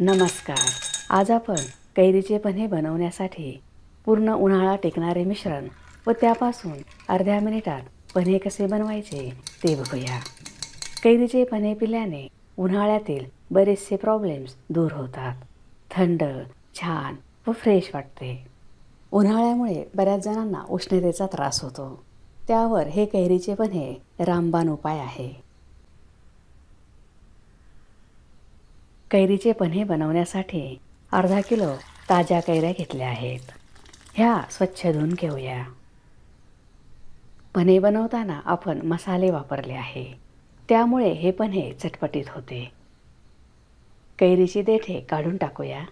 नमस्कार. आज आपण कैरीचे पन्हे बनवण्यासाठी पूर्ण उन्हाळा टिकणारे मिश्रण व त्यापासून अर्ध्या मिनिटात पन्हे कसे बनवायचे ते बघूया. कैरीचे पन्हे पिल्याने उन्हाळ्यातील बरेचसे प्रॉब्लेम्स दूर होतात. थंड, छान व फ्रेश वाटते. उन्हाळ्यामुळे बऱ्याच जणांना उष्णतेचा त्रास होतो. त्यावर हे कैरीचे पन्हे रामबाण उपाय आहे. कैरीचे पन्हे बनवण्यासाठी अर्धा किलो ताज्या कैऱ्या घेतल्या आहेत. ह्या स्वच्छ धुवून घेऊया. पन्हे बनवताना आपण मसाले वापरले आहे, त्यामुळे हे पन्हे चटपटीत होते. कैरीची देठे काढून टाकूया,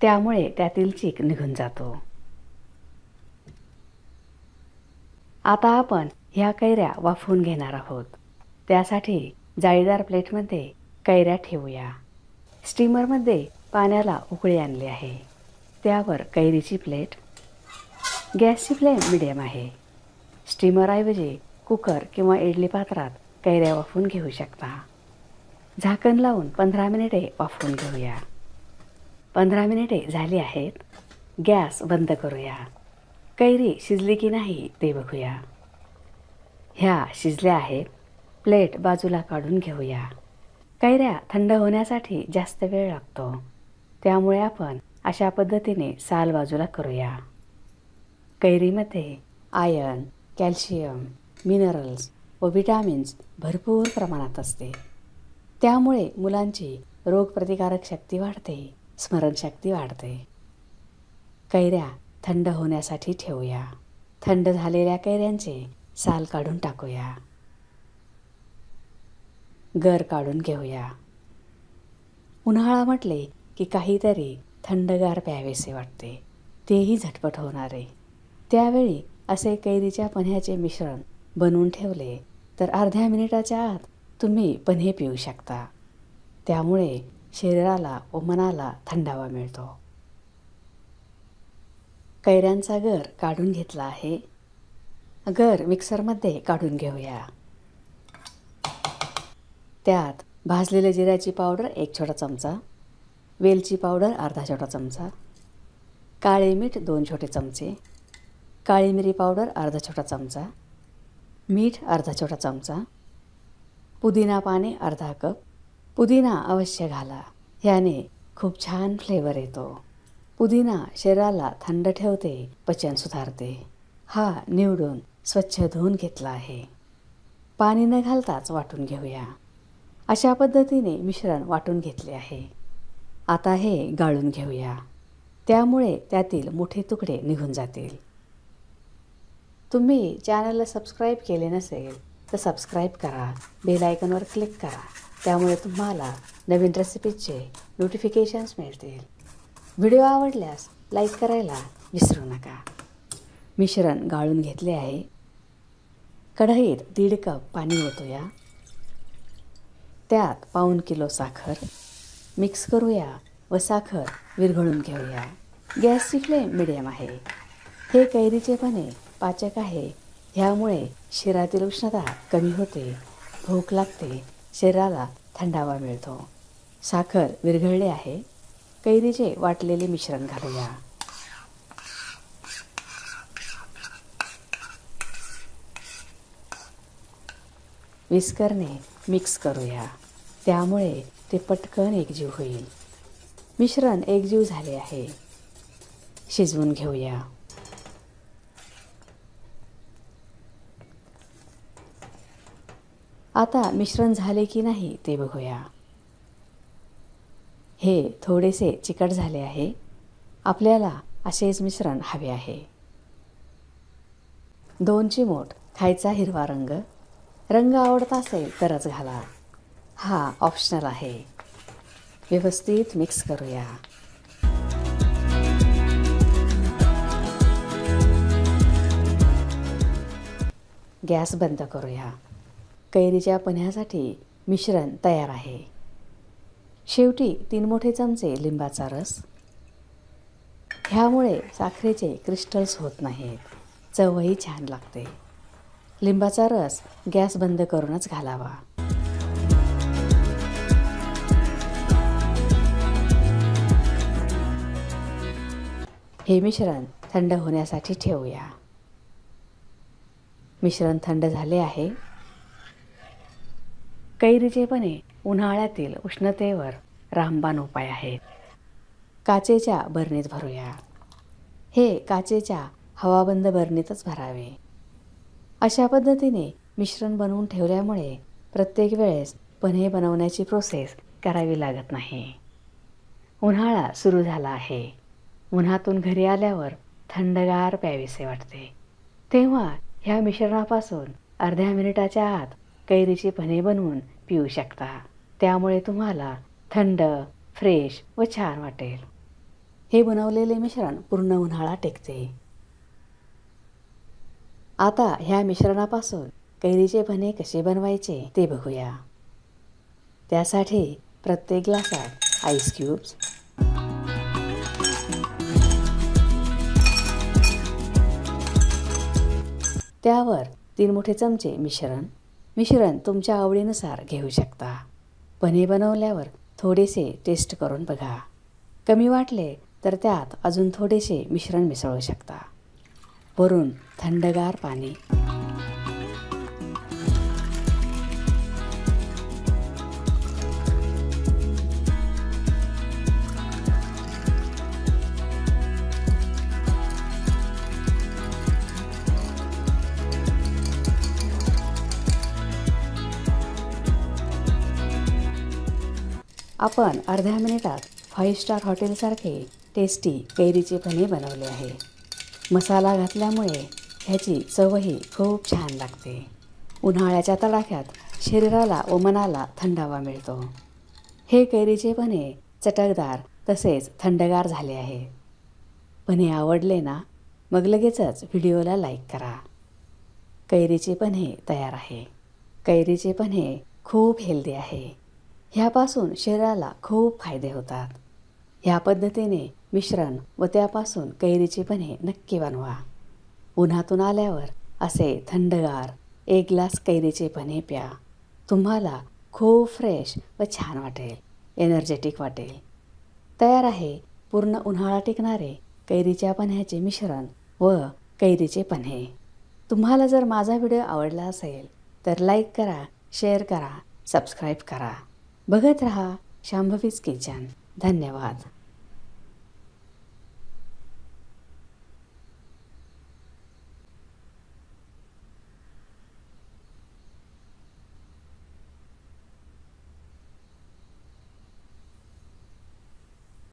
त्यामुळे त्यातील चीक निघून जातो. आता आपण ह्या कैऱ्या वाफवून घेणार आहोत. त्यासाठी जाळीदार प्लेटमध्ये कैऱ्या ठेवूया. स्टीमरमध्ये पाण्याला उकळी आणली आहे. त्यावर कैरीची प्लेट. गॅसची फ्लेम मिडियम आहे. स्टीमरऐवजी कुकर किंवा इडली पात्रात कैऱ्या वाफवून घेऊ शकता. झाकण लावून 15 मिनिटे वाफवून घेऊया. 15 मिनिटे झाली आहेत. गॅस बंद करूया. कैरी शिजली की नाही ते बघूया. ह्या शिजल्या आहेत. प्लेट बाजूला काढून घेऊया. कैऱ्या थंड होण्यासाठी जास्त वेळ लागतो, त्यामुळे आपण अशा पद्धतीने साल बाजूला करूया. कैरीमध्ये आयर्न, कॅल्शियम, मिनरल्स व विटॅमिन्स भरपूर प्रमाणात असते. त्यामुळे मुलांची रोगप्रतिकारक शक्ती वाढते, स्मरणशक्ती वाढते. कैऱ्या थंड होण्यासाठी ठेवूया. थंड झालेल्या कैऱ्यांचे साल काढून टाकूया. गर काढून घेऊया. उन्हाळा म्हटले की काहीतरी थंडगार प्यावेसे वाटते, तेही झटपट होणारे. त्यावेळी असे कैरीच्या पन्ह्याचे मिश्रण बनवून ठेवले तर अर्ध्या मिनिटाच्या आत तुम्ही पन्हे पिऊ शकता. त्यामुळे शरीराला व मनाला थंडावा मिळतो. कैऱ्यांचा गर काढून घेतला आहे. गर मिक्सरमध्ये काढून घेऊया. त्यात भाजलेल्या जिऱ्याची पावडर 1 छोटा चमचा, वेलची पावडर अर्धा छोटा चमचा, काळे मीठ 2 छोटे चमचे, काळी मिरी पावडर अर्धा छोटा चमचा, मीठ अर्धा छोटा चमचा, पुदिना पाने अर्धा कप. पुदिना अवश्य घाला, ह्याने खूप छान फ्लेवर येतो. पुदिना शरीराला थंड ठेवते, पचन सुधारते. हा निवडून स्वच्छ धुवून घेतला आहे. पाणी न घालताच वाटून घेऊया. अशा पद्धतीने मिश्रण वाटून घेतले आहे. आता हे गाळून घेऊया, त्यामुळे त्यातील मोठे तुकडे निघून जातील. तुम्ही चॅनलला सबस्क्राईब केले नसेल तर सबस्क्राईब करा. बेल आयकॉनवर क्लिक करा, त्यामुळे तुम्हाला नवीन रेसिपीजचे नोटिफिकेशन्स मिळतील. व्हिडिओ आवडल्यास लाईक करायला विसरू नका. मिश्रण गाळून घेतले आहे. कढईत 1.5 कप पाणी ओतूया. त्यात पाऊण किलो साखर मिक्स करूया व साखर विरघळून घेऊया. गॅसची फ्लेम मिडियम आहे. हे कैरीचे पन्हे पाचक आहे, ह्यामुळे शरीरातील उष्णता कमी होते, भूक लागते, शरीराला थंडावा मिळतो. साखर विरघळली आहे. कैरीचे वाटलेले मिश्रण घालूया. विस्करने मिक्स करूया, त्यामुळे ते पटकन एकजीव होईल. मिश्रण एकजीव झाले आहे. शिजवून घेऊया. आता मिश्रण झाले की नाही ते बघूया. हे थोडेसे चिकट झाले आहे. आपल्याला असेच मिश्रण हवे आहे. 2 चिमूट खायचा हिरवा रंग. रंग आवडत असेल तरच घाला, हा ऑप्शनल आहे. व्यवस्थित मिक्स करूया. गॅस बंद करूया. कैरीच्या पन्ह्यासाठी मिश्रण तयार आहे. शेवटी 3 मोठे चमचे लिंबाचा रस. ह्यामुळे साखरेचे क्रिस्टल्स होत नाहीत, चवही छान लागते. लिंबाचा रस गॅस बंद करूनच घालावा. हे मिश्रण थंड होण्यासाठी ठेवूया. मिश्रण थंड झाले आहे. कैरीचे पन्हे उन्हाळ्यातील उष्णतेवर रामबाण उपाय आहेत. काचेच्या बरणीत भरूया. हे काचेच्या हवाबंद बरणीतच भरावे. अशा पद्धतीने मिश्रण बनवून ठेवल्यामुळे प्रत्येक वेळेस पन्हे बनवण्याची प्रोसेस करावी लागत नाही. उन्हाळा सुरू झाला आहे. उन्हातून घरी आल्यावर थंडगार प्यावीसे वाटते. तेव्हा ह्या मिश्रणापासून अर्ध्या मिनिटाच्या आत कैरीची पन्हे बनवून पिऊ शकता. त्यामुळे तुम्हाला थंड, फ्रेश व छान वाटेल. हे बनवलेले मिश्रण पूर्ण उन्हाळा टिकते. आता ह्या मिश्रणापासून कैरीचे पन्हे कसे बनवायचे ते बघूया. त्यासाठी प्रत्येक ग्लासात आईस क्यूब्स, त्यावर 3 मोठे चमचे मिश्रण तुमच्या आवडीनुसार घेऊ शकता. पन्हे बनवल्यावर थोडेसे टेस्ट करून बघा. कमी वाटले तर त्यात अजून थोडेसे मिश्रण मिसळू शकता. वरून थंडगार पाणी. आपण अर्ध्या मिनिटात 5 स्टार हॉटेलसारखे टेस्टी कैरीचे पन्हे बनवले आहे. मसाला घातल्यामुळे ह्याची चवही खूप छान लागते. उन्हाळ्याच्या तडाख्यात शरीराला व मनाला थंडावा मिळतो. हे कैरीचे पन्हे चटकदार तसेच थंडगार झाले आहे. पन्हे आवडले ना? मग लगेचच व्हिडिओला लाईक करा. कैरीचे पन्हे तयार आहे. कैरीचे पन्हे खूप हेल्दी आहे. ह्यापासून शरीराला खूप फायदे होतात. ह्या पद्धतीने मिश्रण व त्यापासून कैरीचे पन्हे नक्की बनवा. उन्हातून आल्यावर असे थंडगार 1 ग्लास कैरीचे पन्हे प्या. तुम्हाला खूप फ्रेश व छान वाटेल, एनर्जेटिक वाटेल. तयार आहे पूर्ण उन्हाळा टिकणारे कैरीच्या पन्ह्याचे मिश्रण व कैरीचे पन्हे. तुम्हाला जर माझा व्हिडिओ आवडला असेल तर लाईक करा, शेअर करा, सबस्क्राईब करा. बघत रहा शांभवीज किचन. धन्यवाद.